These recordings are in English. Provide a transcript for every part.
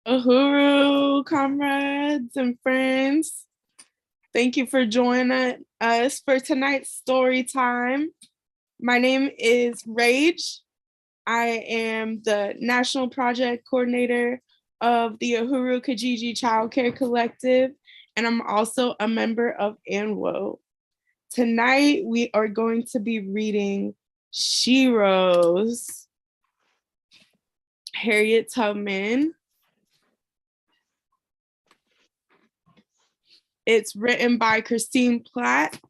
Uhuru, comrades and friends. Thank you for joining us for tonight's story time. My name is Rage. I am the National Project Coordinator of the Uhuru Kijiji Child Care Collective, and I'm also a member of ANWO. Tonight, we are going to be reading Sheroes, Harriet Tubman. It's written by Christine Platt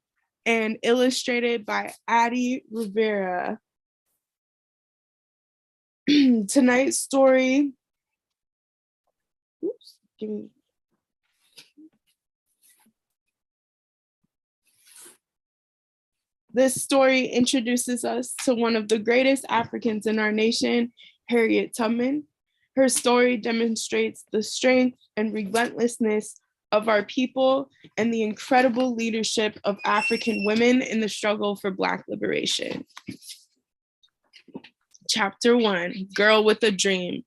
and illustrated by Addie Rivera. Tonight's story. Oops, give me. This story introduces us to one of the greatest Africans in our nation, Harriet Tubman. Her story demonstrates the strength and relentlessness of our people and the incredible leadership of African women in the struggle for Black liberation. Chapter 1, Girl with a Dream.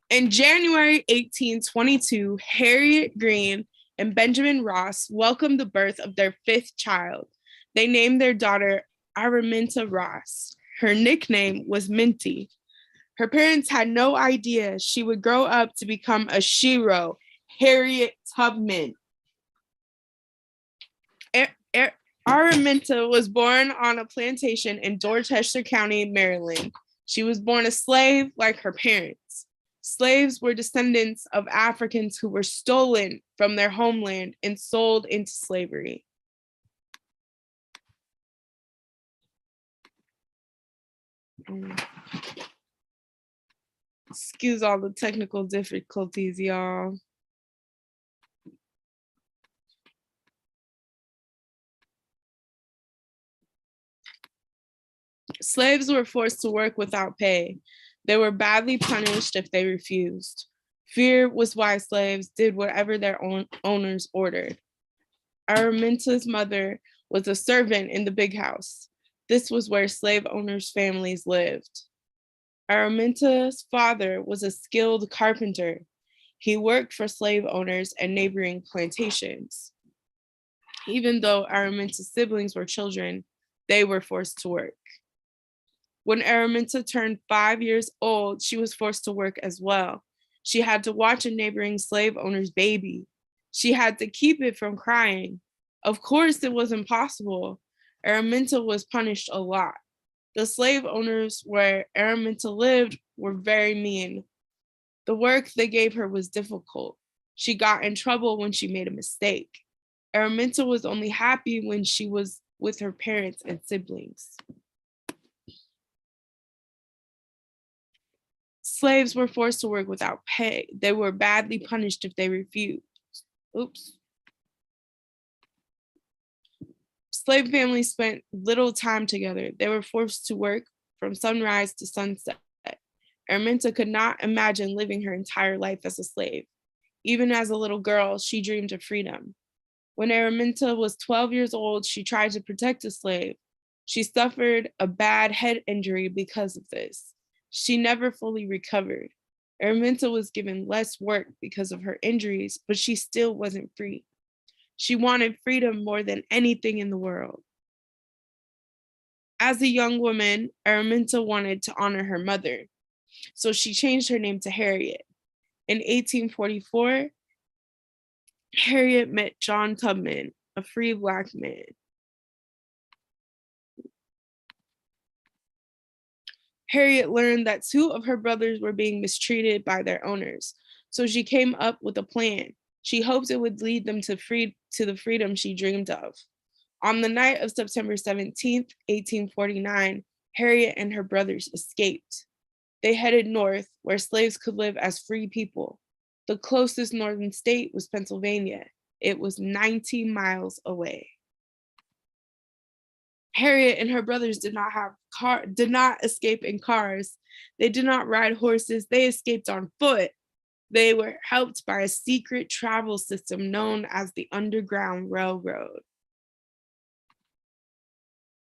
In January 1822, Harriet Green and Benjamin Ross welcomed the birth of their fifth child. They named their daughter Araminta Ross. Her nickname was Minty. Her parents had no idea she would grow up to become a Shero, Harriet Tubman. Araminta was born on a plantation in Dorchester County, Maryland. She was born a slave like her parents. Slaves were descendants of Africans who were stolen from their homeland and sold into slavery. Excuse all the technical difficulties, y'all. Slaves were forced to work without pay. They were badly punished if they refused. Fear was why slaves did whatever their owners ordered. Araminta's mother was a servant in the big house. This was where slave owners' families lived. Araminta's father was a skilled carpenter. He worked for slave owners and neighboring plantations. Even though Araminta's siblings were children, they were forced to work. When Araminta turned 5 years old, she was forced to work as well. She had to watch a neighboring slave owner's baby. She had to keep it from crying. Of course, it was impossible. Araminta was punished a lot. The slave owners where Araminta lived were very mean. The work they gave her was difficult. She got in trouble when she made a mistake. Araminta was only happy when she was with her parents and siblings. Slaves were forced to work without pay. They were badly punished if they refused. Oops. Slave families spent little time together. They were forced to work from sunrise to sunset. Araminta could not imagine living her entire life as a slave. Even as a little girl, she dreamed of freedom. When Araminta was 12 years old, she tried to protect a slave. She suffered a bad head injury because of this. She never fully recovered. Araminta was given less work because of her injuries, but she still wasn't free. She wanted freedom more than anything in the world. As a young woman, Araminta wanted to honor her mother, so she changed her name to Harriet. In 1844, Harriet met John Tubman, a free Black man. Harriet learned that two of her brothers were being mistreated by their owners, so she came up with a plan. She hoped it would lead them to the freedom she dreamed of. On the night of September 17th, 1849, Harriet and her brothers escaped. They headed north, where slaves could live as free people. The closest northern state was Pennsylvania. It was 90 miles away. Harriet and her brothers did not escape in cars. They did not ride horses. They escaped on foot. They were helped by a secret travel system known as the Underground Railroad.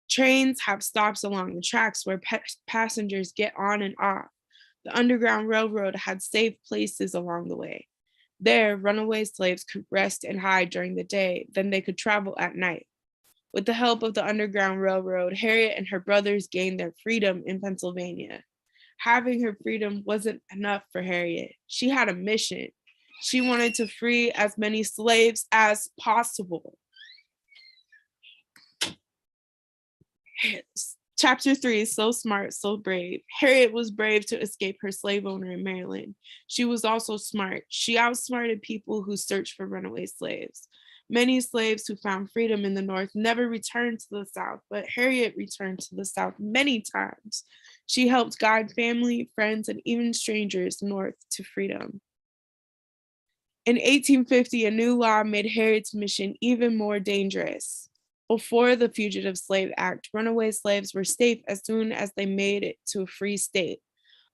Trains have stops along the tracks where passengers get on and off. The Underground Railroad had safe places along the way. There, runaway slaves could rest and hide during the day, then they could travel at night. With the help of the Underground Railroad, Harriet and her brothers gained their freedom in Pennsylvania. Having her freedom wasn't enough for Harriet. She had a mission. She wanted to free as many slaves as possible. Chapter 3, So Smart, So Brave. Harriet was brave to escape her slave owner in Maryland. She was also smart. She outsmarted people who searched for runaway slaves. Many slaves who found freedom in the North never returned to the South, but Harriet returned to the South many times. She helped guide family, friends, and even strangers north to freedom. In 1850, a new law made Harriet's mission even more dangerous. Before the Fugitive Slave Act, runaway slaves were safe as soon as they made it to a free state,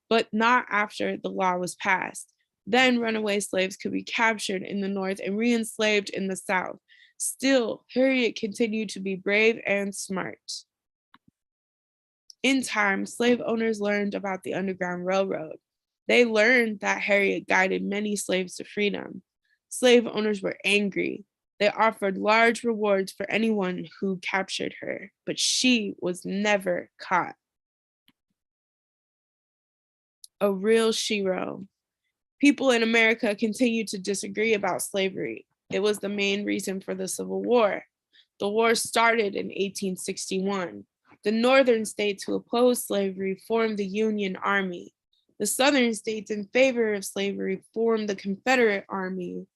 but not after the law was passed. Then runaway slaves could be captured in the North and re-enslaved in the South. Still, Harriet continued to be brave and smart. In time, slave owners learned about the Underground Railroad. They learned that Harriet guided many slaves to freedom. Slave owners were angry. They offered large rewards for anyone who captured her, but she was never caught. A real Shero. People in America continued to disagree about slavery. It was the main reason for the Civil War. The war started in 1861. The northern states who opposed slavery formed the Union Army. The southern states in favor of slavery formed the Confederate Army.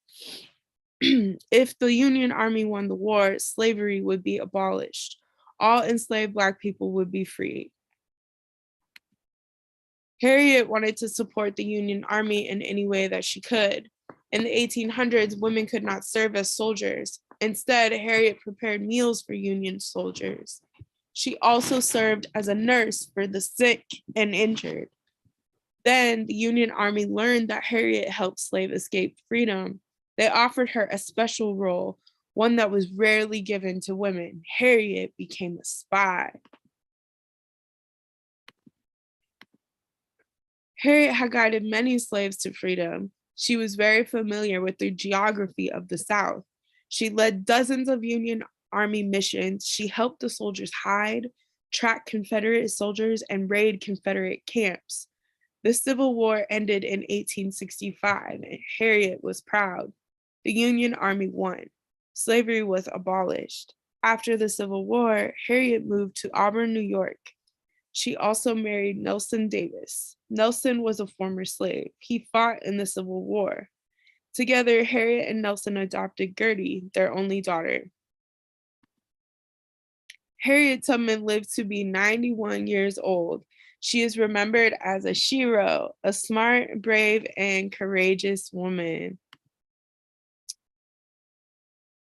If the Union Army won the war, slavery would be abolished. All enslaved Black people would be freed. Harriet wanted to support the Union Army in any way that she could. In the 1800s, women could not serve as soldiers. Instead, Harriet prepared meals for Union soldiers. She also served as a nurse for the sick and injured. Then the Union Army learned that Harriet helped slaves escape freedom. They offered her a special role, one that was rarely given to women. Harriet became a spy. Harriet had guided many slaves to freedom. She was very familiar with the geography of the South. She led dozens of Union Army missions. She helped the soldiers hide, track Confederate soldiers, and raid Confederate camps. The Civil War ended in 1865, and Harriet was proud. The Union Army won. Slavery was abolished. After the Civil War, Harriet moved to Auburn, New York. She also married Nelson Davis. Nelson was a former slave. He fought in the Civil War. Together, Harriet and Nelson adopted Gertie, their only daughter. Harriet Tubman lived to be 91 years old. She is remembered as a Shero, a smart, brave, and courageous woman.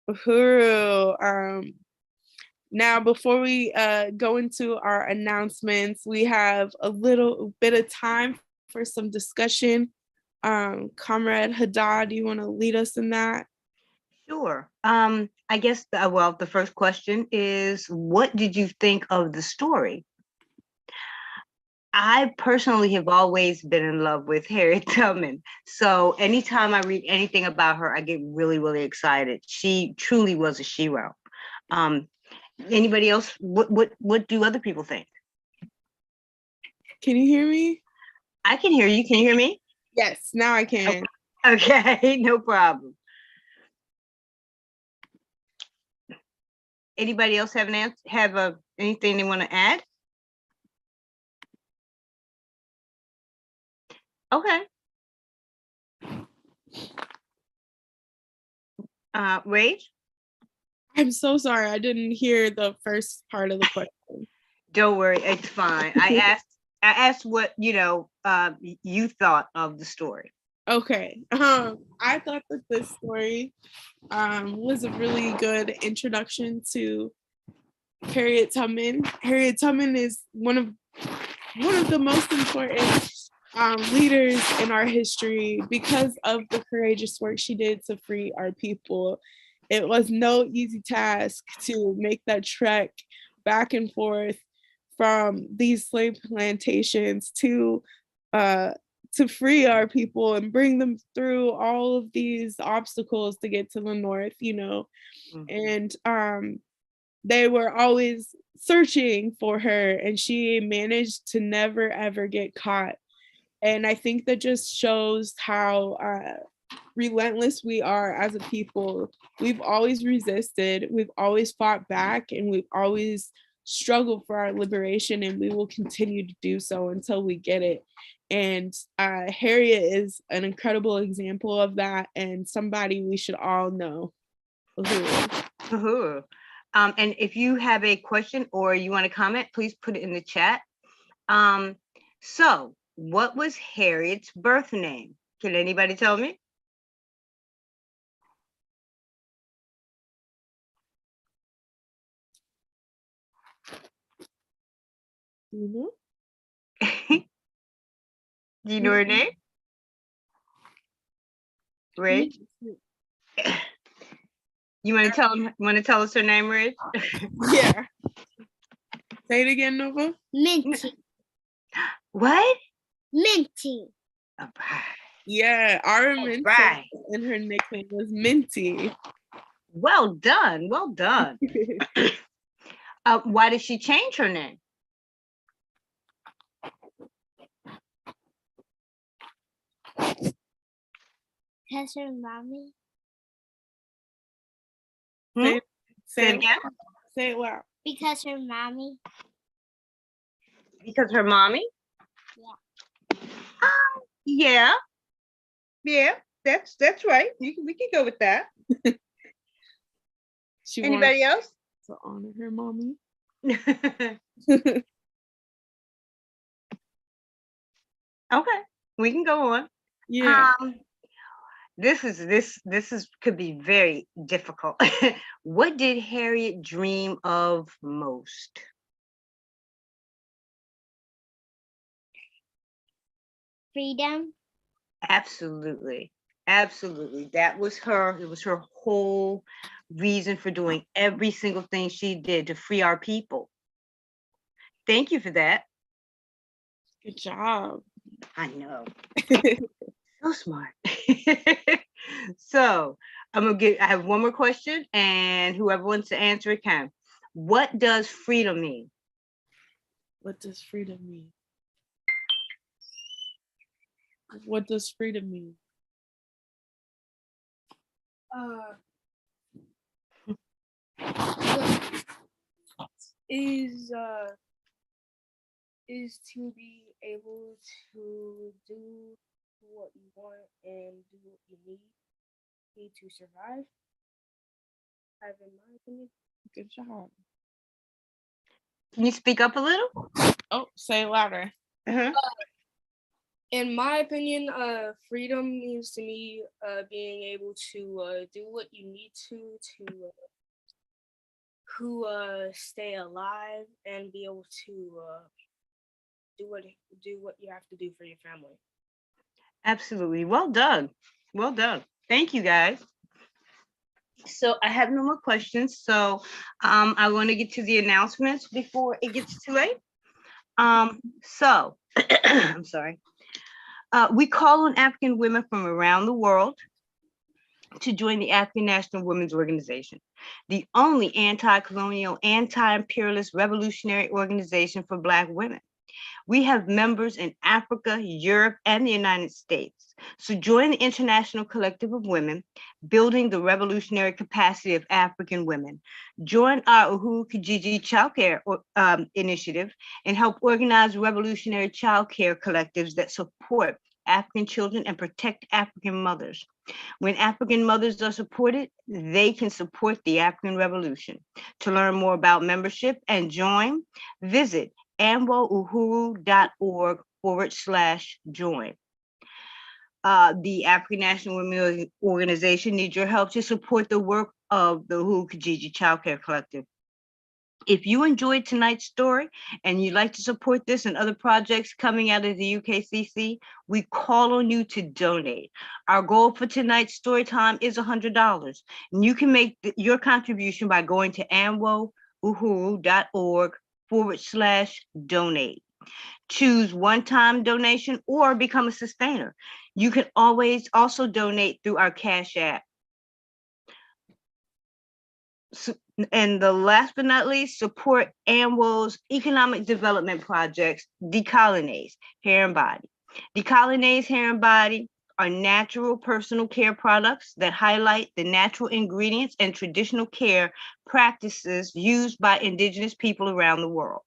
Uhuru. Now, before we go into our announcements, we have a little bit of time for some discussion. Comrade Haddad, do you want to lead us in that? Sure. I guess, the first question is, what did you think of the story? I personally have always been in love with Harriet Tubman. So anytime I read anything about her, I get really, really excited. She truly was a Shero. Anybody else? What do other people think? Can you hear me? I can hear you. Can you hear me? Yes, now I can. Okay, no problem. Anybody else have anything they want to add? Okay. Rage? I'm so sorry. I didn't hear the first part of the question. Don't worry, it's fine. I asked what you thought of the story. Okay. I thought that this story was a really good introduction to Harriet Tubman. Harriet Tubman is one of the most important leaders in our history because of the courageous work she did to free our people. It was no easy task to make that trek back and forth from these slave plantations to to free our people and bring them through all of these obstacles to get to the north, you know. And they were always searching for her, and she managed to never ever get caught. And I think that just shows how relentless we are as a people. We've always resisted, we've always fought back, and we've always struggled for our liberation, and we will continue to do so until we get it. And Harriet is an incredible example of that, and somebody we should all know. And if you have a question or you want to comment, please put it in the chat. So what was Harriet's birth name? Can anybody tell me? Do you know her name? Ridge? You want to tell us her name, Ridge? Yeah. Say it again, Nova. Minty. What? Minty. All right. Yeah, our Minty, right. And her nickname was Minty. Well done. Well done. Why did she change her name? Because her mommy. Say it again. Say it loud. Because her mommy. Because her mommy? Yeah. Yeah, that's right. We can go with that. Anybody else? To honor her mommy. Okay, we can go on. Yeah. This could be very difficult. What did Harriet dream of most? Freedom. Absolutely. Absolutely. That was her. It was her whole reason for doing every single thing she did to free our people. Thank you for that. Good job. I know. So smart. So I have one more question, and whoever wants to answer it can. What does freedom mean? What does freedom mean? What does freedom mean? Is to be able to do what you want and do what you need to survive. Have in my opinion. Good job. Can you speak up a little? Oh, say it louder. In my opinion, freedom means to me being able to do what you need to stay alive and be able to do what you have to do for your family. Absolutely. Well done. Well done. Thank you, guys. So I have no more questions. So I want to get to the announcements before it gets too late. So I'm sorry. We call on African women from around the world to join the African National Women's Organization, the only anti-colonial, anti-imperialist revolutionary organization for Black women. We have members in Africa, Europe, and the United States. So join the International Collective of Women, building the revolutionary capacity of African women. Join our Uhuru Kijiji Child Care initiative and help organize revolutionary child care collectives that support African children and protect African mothers. When African mothers are supported, they can support the African Revolution. To learn more about membership and join, visit amwouhuru.org/join. The African National Women Organization needs your help to support the work of the Uhuru Kijiji Child Care Collective. If you enjoyed tonight's story and you'd like to support this and other projects coming out of the UKCC, we call on you to donate. Our goal for tonight's story time is $100. And you can make your contribution by going to amwouhuru.org/donate. Choose one-time donation or become a sustainer. You can always also donate through our Cash App. And the last but not least, support AMWO's economic development projects, Decolonize Hair and Body. Decolonize Hair and Body are natural personal care products that highlight the natural ingredients and traditional care practices used by Indigenous people around the world.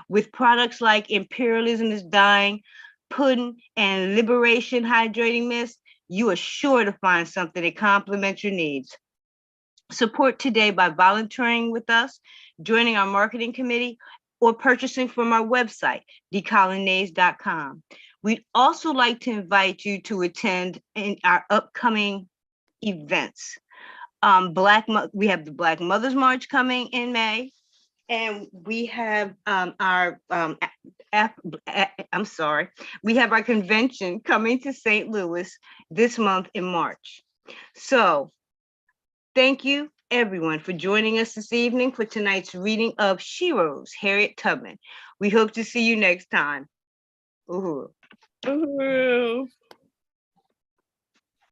With products like Imperialism is Dying, Pudding, and Liberation Hydrating Mist, you are sure to find something that complements your needs. Support today by volunteering with us, joining our marketing committee, or purchasing from our website, decolonize.com. We'd also like to invite you to attend in our upcoming events. We have the Black Mothers March coming in May, and we have we have our convention coming to St. Louis this month in March. So thank you, everyone, for joining us this evening for tonight's reading of Sheroes, Harriet Tubman. We hope to see you next time. Uhuru. Uhuru.